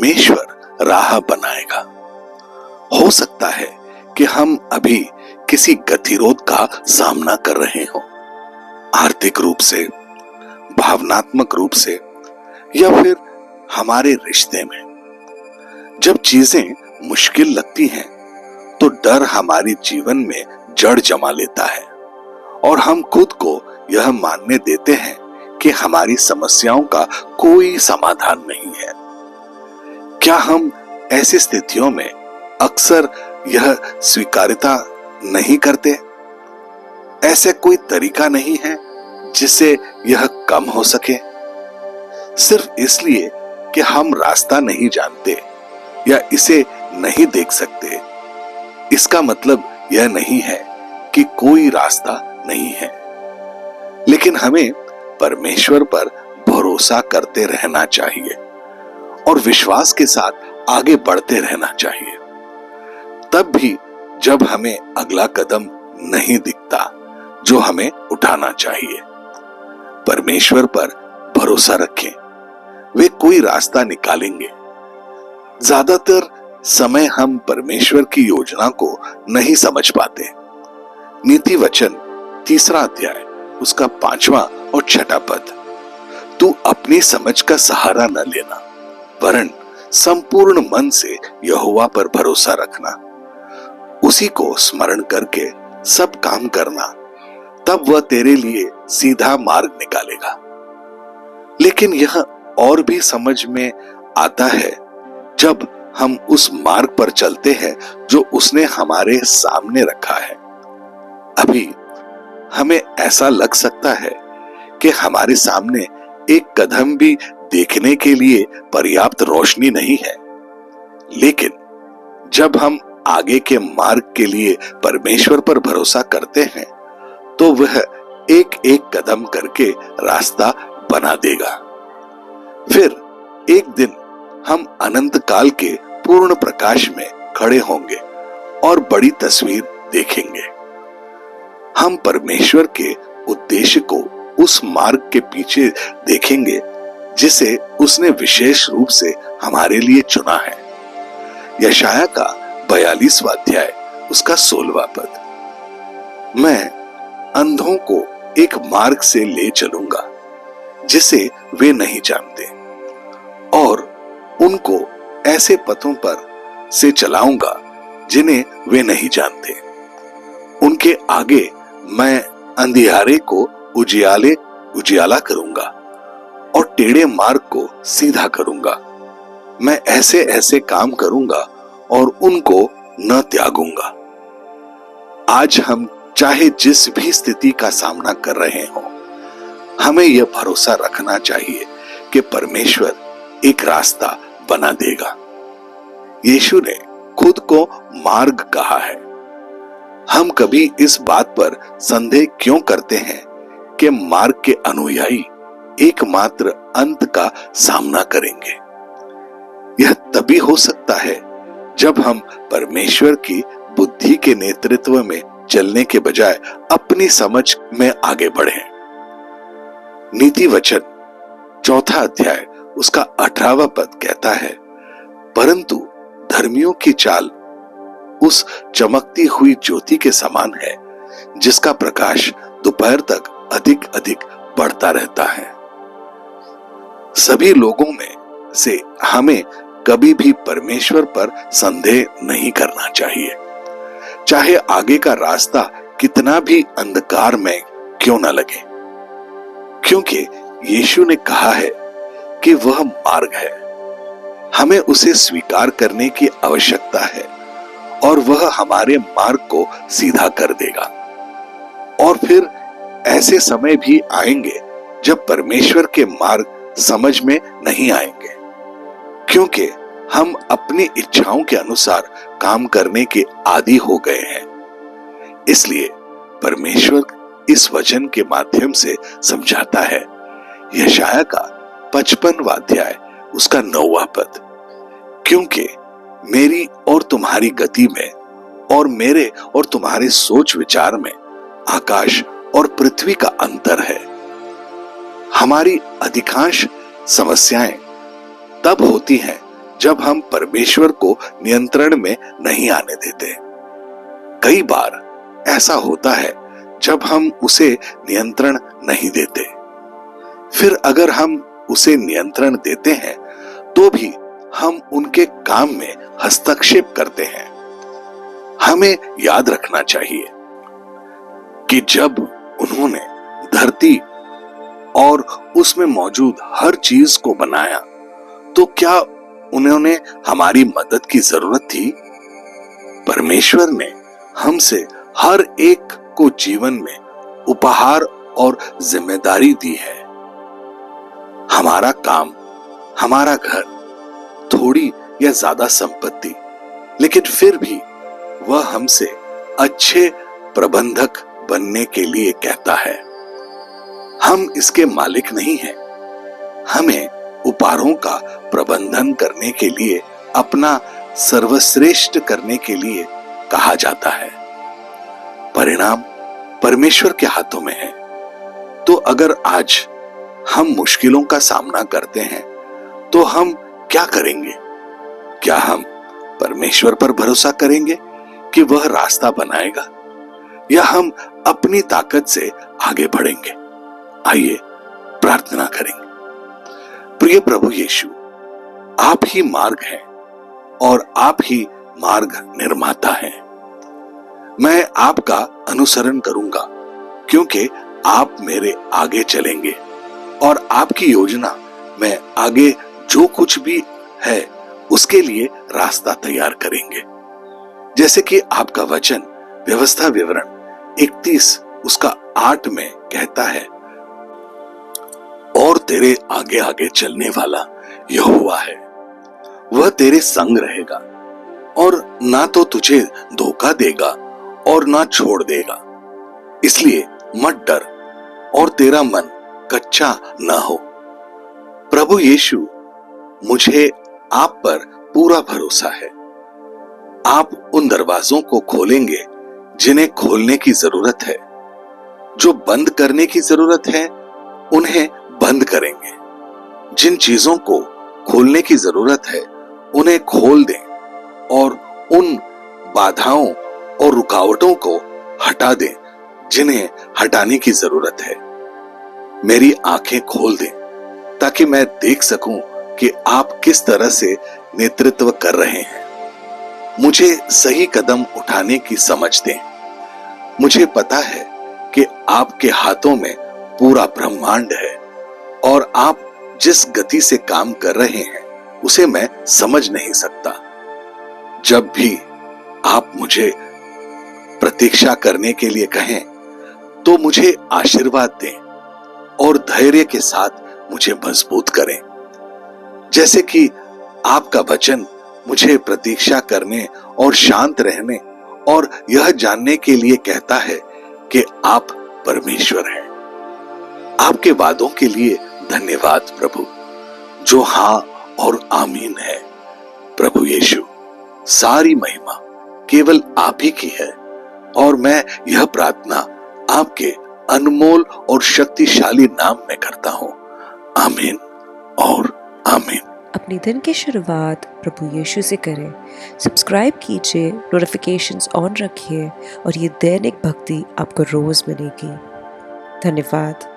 परमेश्वर राह बनाएगा। हो सकता है कि हम अभी किसी गतिरोध का सामना कर रहे हो, आर्थिक रूप से, भावनात्मक रूप से, या फिर हमारे रिश्ते में। जब चीजें मुश्किल लगती हैं तो डर हमारे जीवन में जड़ जमा लेता है और हम खुद को यह मानने देते हैं कि हमारी समस्याओं का कोई समाधान नहीं है। क्या हम ऐसी स्थितियों में अक्सर यह स्वीकार्यता नहीं करते? ऐसे कोई तरीका नहीं है जिससे यह कम हो सके? सिर्फ इसलिए कि हम रास्ता नहीं जानते या इसे नहीं देख सकते, इसका मतलब यह नहीं है कि कोई रास्ता नहीं है। लेकिन हमें परमेश्वर पर भरोसा करते रहना चाहिए और विश्वास के साथ आगे बढ़ते रहना चाहिए। तब भी जब हमें अगला कदम नहीं दिखता जो हमें उठाना चाहिए, परमेश्वर पर भरोसा रखें, वे कोई रास्ता निकालेंगे। ज्यादातर समय हम परमेश्वर की योजना को नहीं समझ पाते। नीति वचन 3 अध्याय उसका 5वां और 6वां पद, तू अपनी समझ का सहारा न लेना, वरन संपूर्ण मन से यहोवा पर भरोसा रखना, उसी को स्मरण करके सब काम करना, तब वह तेरे लिए सीधा मार्ग निकालेगा। लेकिन यह और भी समझ में आता है जब हम उस मार्ग पर चलते हैं जो उसने हमारे सामने रखा है। अभी हमें ऐसा लग सकता है कि हमारे सामने एक कदम भी देखने के लिए पर्याप्त रोशनी नहीं है, लेकिन जब हम आगे के मार्ग के लिए परमेश्वर पर भरोसा करते हैं तो वह एक एक कदम करके रास्ता बना देगा। फिर एक दिन हम अनंत काल के पूर्ण प्रकाश में खड़े होंगे और बड़ी तस्वीर देखेंगे। हम परमेश्वर के उद्देश्य को उस मार्ग के पीछे देखेंगे जिसे उसने विशेष रूप से हमारे लिए चुना है। यशाया का 42वां अध्याय उसका 16वां पद, मैं अंधों को एक मार्ग से ले चलूंगा जिसे वे नहीं जानते, और उनको ऐसे पथों पर से चलाऊंगा जिन्हें वे नहीं जानते। उनके आगे मैं अंधियारे को उजियाला करूंगा और टेढ़े मार्ग को सीधा करूंगा। मैं ऐसे ऐसे काम करूंगा और उनको न त्यागूंगा। आज हम चाहे जिस भी स्थिति का सामना कर रहे हों, हमें यह भरोसा रखना चाहिए कि परमेश्वर एक रास्ता बना देगा। यीशु ने खुद को मार्ग कहा है। हम कभी इस बात पर संदेह क्यों करते हैं कि मार्ग के अनुयायी एकमात्र अंत का सामना करेंगे? यह तभी हो सकता है जब हम परमेश्वर की बुद्धि के नेतृत्व में चलने के बजाय अपनी समझ में आगे बढ़ें। नीति वचन 4 अध्याय उसका 18वां पद कहता है, परंतु धर्मियों की चाल उस चमकती हुई ज्योति के समान है जिसका प्रकाश दोपहर तक अधिक अधिक बढ़ता रहता है। सभी लोगों में से हमें कभी भी परमेश्वर पर संदेह नहीं करना चाहिए, चाहे आगे का रास्ता कितना भी अंधकार में क्यों न लगे, क्योंकि यीशु ने कहा है कि वह मार्ग है। हमें उसे स्वीकार करने की आवश्यकता है और वह हमारे मार्ग को सीधा कर देगा। और फिर ऐसे समय भी आएंगे जब परमेश्वर के मार्ग समझ में नहीं आएंगे, क्योंकि हम अपनी इच्छाओं के अनुसार काम करने के आदी हो गए हैं। इसलिए परमेश्वर इस वचन के माध्यम से समझाता है। यशाया का 55वां अध्याय उसका 9वां पद, क्योंकि मेरी और तुम्हारी गति में और मेरे और तुम्हारे सोच विचार में आकाश और पृथ्वी का अंतर है। हमारी अधिकांश समस्याएं तब होती हैं जब हम परमेश्वर को नियंत्रण में नहीं आने देते। कई बार ऐसा होता है जब हम उसे नियंत्रण नहीं देते। फिर अगर हम उसे नियंत्रण देते हैं तो भी हम उनके काम में हस्तक्षेप करते हैं। हमें याद रखना चाहिए कि जब उन्होंने धरती और उसमें मौजूद हर चीज को बनाया तो क्या उन्होंने हमारी मदद की जरूरत थी? परमेश्वर ने हमसे हर एक को जीवन में उपहार और जिम्मेदारी दी है। हमारा काम, हमारा घर, थोड़ी या ज्यादा संपत्ति, लेकिन फिर भी वह हमसे अच्छे प्रबंधक बनने के लिए कहता है। हम इसके मालिक नहीं हैं। हमें उपहारों का प्रबंधन करने के लिए, अपना सर्वश्रेष्ठ करने के लिए कहा जाता है। परिणाम परमेश्वर के हाथों में है। तो अगर आज हम मुश्किलों का सामना करते हैं तो हम क्या करेंगे? क्या हम परमेश्वर पर भरोसा करेंगे कि वह रास्ता बनाएगा, या हम अपनी ताकत से आगे बढ़ेंगे? आइए प्रार्थना करेंगे। प्रिय प्रभु यीशु, आप ही मार्ग हैं और आप ही मार्ग निर्माता हैं। मैं आपका अनुसरण करूंगा क्योंकि आप मेरे आगे चलेंगे और आपकी योजना में आगे जो कुछ भी है उसके लिए रास्ता तैयार करेंगे। जैसे कि आपका वचन व्यवस्था विवरण 31 उसका 8 में कहता है, और तेरे आगे आगे चलने वाला यहोवा है, वह तेरे संग रहेगा और ना तो तुझे धोखा देगा और ना छोड़ देगा। इसलिए मत डर और तेरा मन कच्चा ना हो। प्रभु यीशु, मुझे आप पर पूरा भरोसा है। आप उन दरवाजों को खोलेंगे जिन्हें खोलने की जरूरत है। जो बंद करने की जरूरत है उन्हें बंद करेंगे। जिन चीजों को खोलने की जरूरत है उन्हें खोल दें और उन बाधाओं और रुकावटों को हटा दें जिन्हें हटाने की जरूरत है। मेरी आंखें खोल दें ताकि मैं देख सकूं कि आप किस तरह से नेतृत्व कर रहे हैं। मुझे सही कदम उठाने की समझ दें। मुझे पता है कि आपके हाथों में पूरा ब्रह्मांड है और आप जिस गति से काम कर रहे हैं उसे मैं समझ नहीं सकता। जब भी आप मुझे प्रतीक्षा करने के लिए कहें तो मुझे आशीर्वाद दें और धैर्य के साथ मुझे मजबूत करें। जैसे कि आपका वचन मुझे प्रतीक्षा करने और शांत रहने और यह जानने के लिए कहता है कि आप परमेश्वर हैं। आपके वादों के लिए धन्यवाद प्रभु, जो हाँ और आमीन है। प्रभु यीशु, सारी महिमा केवल आप ही की है और मैं यह प्रार्थना आपके अनमोल और शक्तिशाली नाम में करता हूं। आमीन और आमीन। अपने दिन की शुरुआत प्रभु यीशु से करें। सब्सक्राइब कीजिए, नोटिफिकेशंस ऑन रखिए और ये दैनिक भक्ति आपको रोज मिलेगी। धन्यवाद।